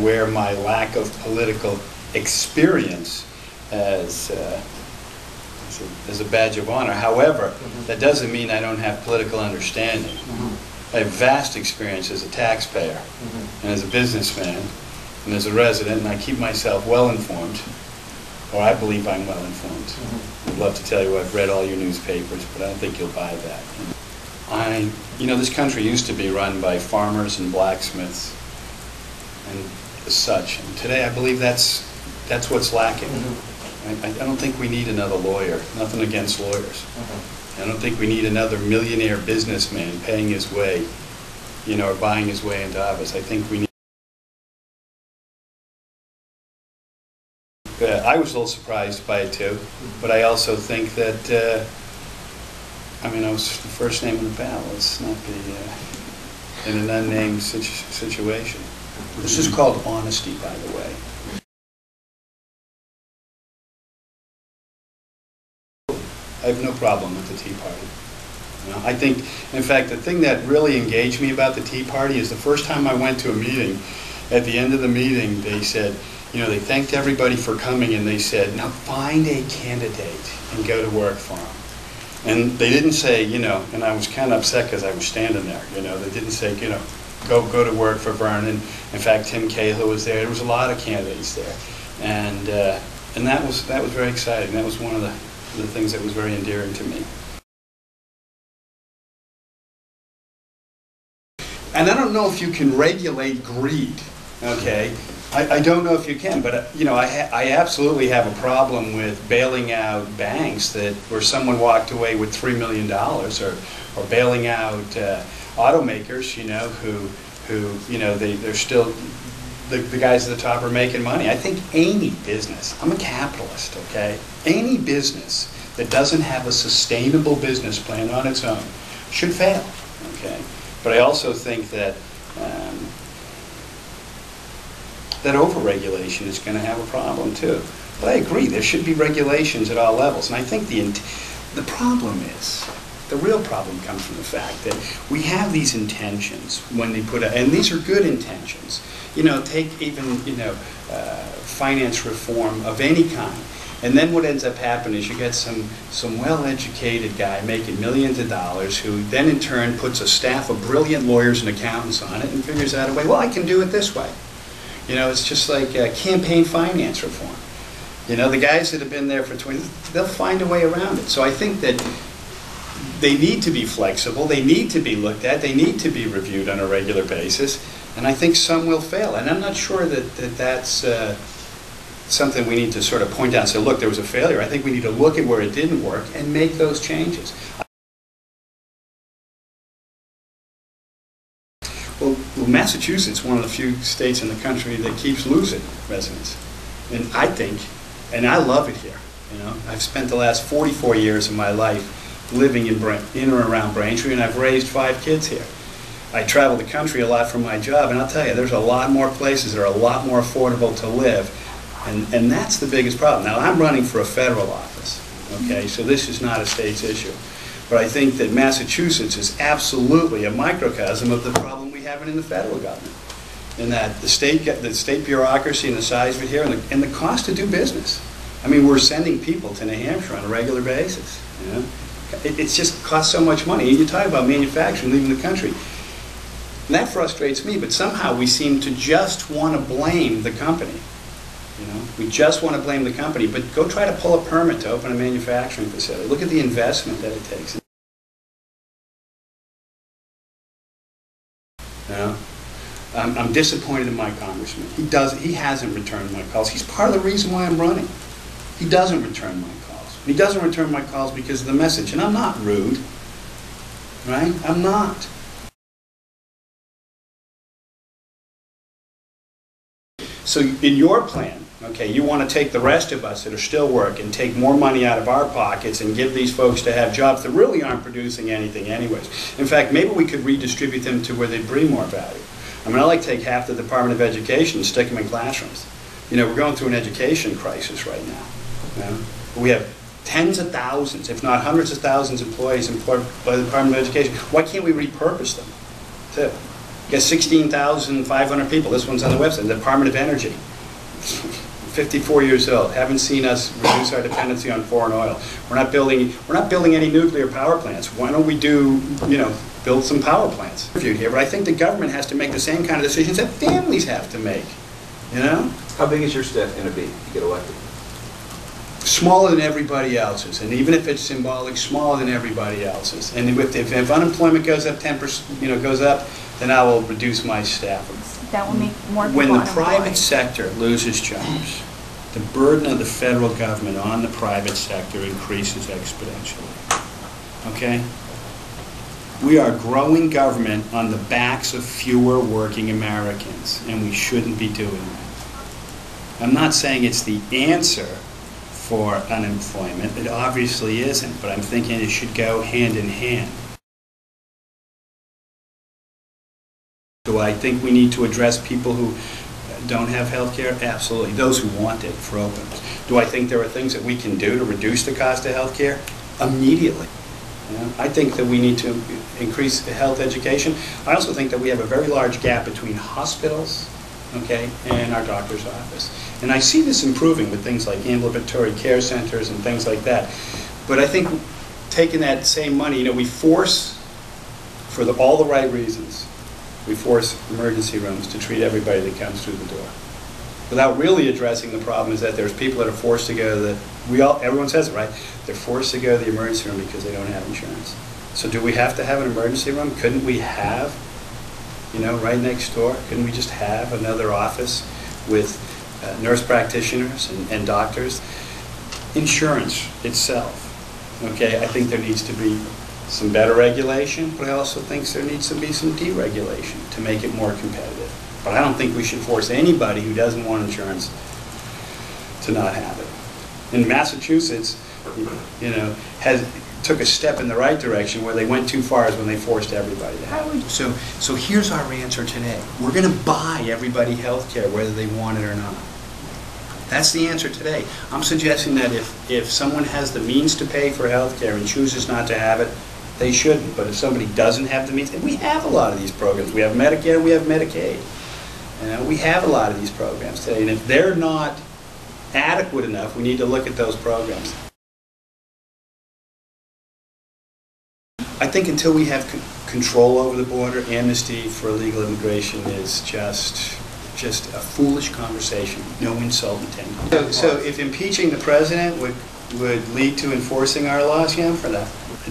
wear my lack of political experience as a badge of honor. However, that doesn't mean I don't have political understanding. I have vast experience as a taxpayer and as a businessman and as a resident, and I keep myself well informed, or I believe I'm well informed. I'd love to tell you I've read all your newspapers, but I don't think you'll buy that. You know, this country used to be run by farmers and blacksmiths and such, and today I believe that's what's lacking. I don't think we need another lawyer. Nothing against lawyers. I don't think we need another millionaire businessman paying his way, you know, or buying his way into office. I think we need. I was a little surprised by it too, but I also think that, I mean, I was the first name in the ballot. Let's not be in an unnamed situation. This is called honesty, by the way. I have no problem with the Tea Party. You know, I think, in fact, the thing that really engaged me about the Tea Party is the first time I went to a meeting, at the end of the meeting, they said, you know, they thanked everybody for coming, and they said, now find a candidate and go to work for them. And they didn't say, you know, and I was kind of upset because I was standing there, you know, they didn't say, you know, go to work for Vernon. In fact, Tim Cahill was there. There was a lot of candidates there. And that was very exciting. That was one of the things that was very endearing to me. And I don't know if you can regulate greed, okay? I don't know if you can, but you know, I absolutely have a problem with bailing out banks where someone walked away with $3 million, or bailing out automakers, you know, who you know, they're still, the guys at the top are making money. I think any business, I'm a capitalist, okay? Any business that doesn't have a sustainable business plan on its own should fail, okay? But I also think that that overregulation is going to have a problem too. But I agree, there should be regulations at all levels. And I think the problem is, the real problem comes from the fact that we have these intentions when they put, and these are good intentions. You know, take even, you know, finance reform of any kind. And then what ends up happening is you get some well-educated guy making millions of dollars who then in turn puts a staff of brilliant lawyers and accountants on it and figures out a way, well, I can do it this way. You know, it's just like campaign finance reform. You know, the guys that have been there for 20, they'll find a way around it. So I think that they need to be flexible, they need to be looked at, they need to be reviewed on a regular basis, and I think some will fail. And I'm not sure that that's something we need to sort of point out and say, look, there was a failure. I think we need to look at where it didn't work and make those changes. Well, Massachusetts is one of the few states in the country that keeps losing residents. And I think, and I love it here, you know. I've spent the last 44 years of my life living in or around Braintree, and I've raised 5 kids here. I travel the country a lot for my job, and I'll tell you, there's a lot more places that are a lot more affordable to live, and that's the biggest problem. Now, I'm running for a federal office, okay, so this is not a state's issue. But I think that Massachusetts is absolutely a microcosm of the problem we have in the federal government. In that the state bureaucracy and the size of it here, and the cost to do business. I mean, we're sending people to New Hampshire on a regular basis. You know? It's just costs so much money. And you talk about manufacturing leaving the country. And that frustrates me, but somehow we seem to just want to blame the company. You know, we just want to blame the company, but go try to pull a permit to open a manufacturing facility. Look at the investment that it takes. You know? I'm disappointed in my congressman. He hasn't returned my calls. He's part of the reason why I'm running. He doesn't return my calls. He doesn't return my calls because of the message. And I'm not rude, right? I'm not. So in your plan, okay, you want to take the rest of us that are still working, take more money out of our pockets and give these folks to have jobs that really aren't producing anything anyways. In fact, maybe we could redistribute them to where they bring more value. I mean, I like to take half the Department of Education and stick them in classrooms. You know, we're going through an education crisis right now. You know? We have tens of thousands, if not hundreds of thousands of employees employed by the Department of Education. Why can't we repurpose them too? You got 16,500 people. This one's on the website. The Department of Energy. 54 years old. Haven't seen us reduce our dependency on foreign oil. We're not building any nuclear power plants. Why don't we build some power plants? Here, but I think the government has to make the same kind of decisions that families have to make. You know? How big is your staff going to be if you get elected? Smaller than everybody else's, and even if it's symbolic, smaller than everybody else's. And if unemployment goes up 10%, goes up, then I will reduce my staff. That will make more people When the unemployed. private sector loses jobs, the burden of the federal government on the private sector increases exponentially. Okay? We are growing government on the backs of fewer working Americans, and we shouldn't be doing that. I'm not saying it's the answer for unemployment. It obviously isn't, but I'm thinking it should go hand in hand. Do I think we need to address people who don't have health care? Absolutely. Those who want it, for openness. Do I think there are things that we can do to reduce the cost of health care? Immediately. I think that we need to increase health education. I also think that we have a very large gap between hospitals, okay, and our doctor's office. And I see this improving with things like ambulatory care centers and things like that. But I think taking that same money, we force, for all the right reasons, we force emergency rooms to treat everybody that comes through the door. Without really addressing the problem is that there's people that are forced to go to everyone says it, right? They're forced to go to the emergency room because they don't have insurance. So do we have to have an emergency room? Couldn't we have, right next door, couldn't we just have another office with nurse practitioners and doctors? Insurance itself, okay, I think there needs to be some better regulation, but I also think there needs to be some deregulation to make it more competitive. But I don't think we should force anybody who doesn't want insurance to not have it. In Massachusetts, took a step in the right direction. Where they went too far is when they forced everybody to have it. So here's our answer today. We're going to buy everybody health care whether they want it or not. That's the answer today. I'm suggesting that if someone has the means to pay for health care and chooses not to have it, they shouldn't. But if somebody doesn't have the means, and we have a lot of these programs. We have Medicare, we have Medicaid. We have a lot of these programs today. And if they're not adequate enough, we need to look at those programs. I think until we have control over the border, amnesty for illegal immigration is just a foolish conversation. No insult intended. So if impeaching the president would lead to enforcing our laws, yeah, I'm for that.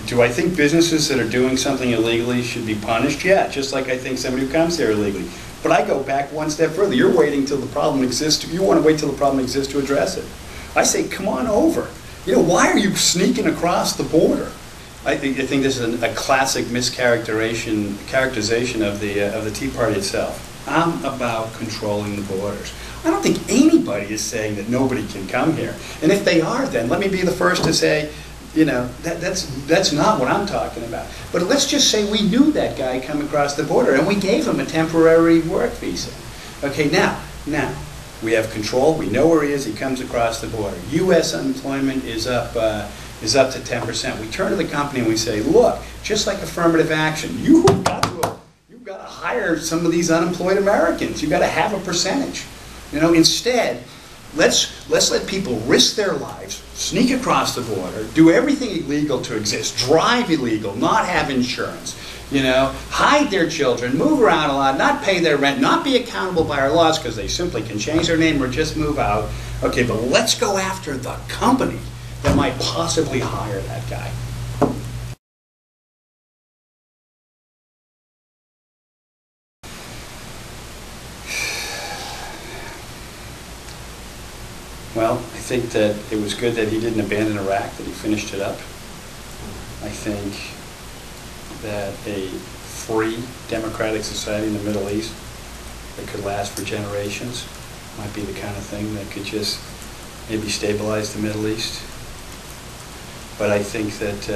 Do I think businesses that are doing something illegally should be punished? Yeah, just like I think somebody who comes here illegally. But I go back one step further. You're waiting till the problem exists. You want to wait till the problem exists to address it. I say, come on over. Why are you sneaking across the border? I think this is a classic mischaracterization of the Tea Party itself. I'm about controlling the borders. I don't think anybody is saying that nobody can come here. And if they are, then let me be the first to say, that's not what I'm talking about. But let's just say we knew that guy come across the border and we gave him a temporary work visa. Okay, now we have control. We know where he is. He comes across the border. U.S. unemployment is up to 10%. We turn to the company and we say, look, just like affirmative action, you've got to hire some of these unemployed Americans. You've got to have a percentage. Instead, let's let people risk their lives, sneak across the border, do everything illegal to exist, drive illegal, not have insurance, hide their children, move around a lot, not pay their rent, not be accountable by our laws because they simply can change their name or just move out. Okay, but let's go after the company that might possibly hire that guy. Well, I think that it was good that he didn't abandon Iraq, that he finished it up. I think that a free democratic society in the Middle East that could last for generations might be the kind of thing that could just maybe stabilize the Middle East. But I think that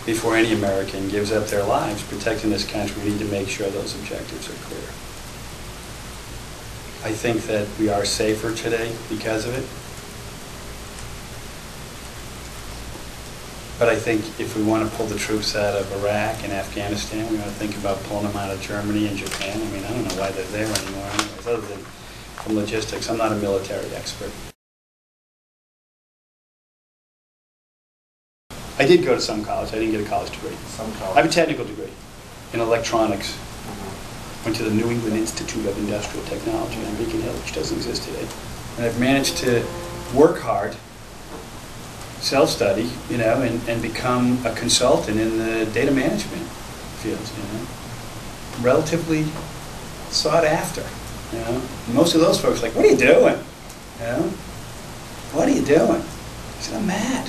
before any American gives up their lives protecting this country, we need to make sure those objectives are clear. I think that we are safer today because of it. But I think if we want to pull the troops out of Iraq and Afghanistan, we want to think about pulling them out of Germany and Japan. I mean, I don't know why they're there anymore anyways, other than from logistics. I'm not a military expert. I did go to some college. I didn't get a college degree. Some college. I have a technical degree in electronics. Went to the New England Institute of Industrial Technology on Beacon Hill, which doesn't exist today. And I've managed to work hard, self-study, you know, and become a consultant in the data management field, you know. Relatively sought after, you know. Most of those folks are like, what are you doing? You know? What are you doing? I said, I'm mad.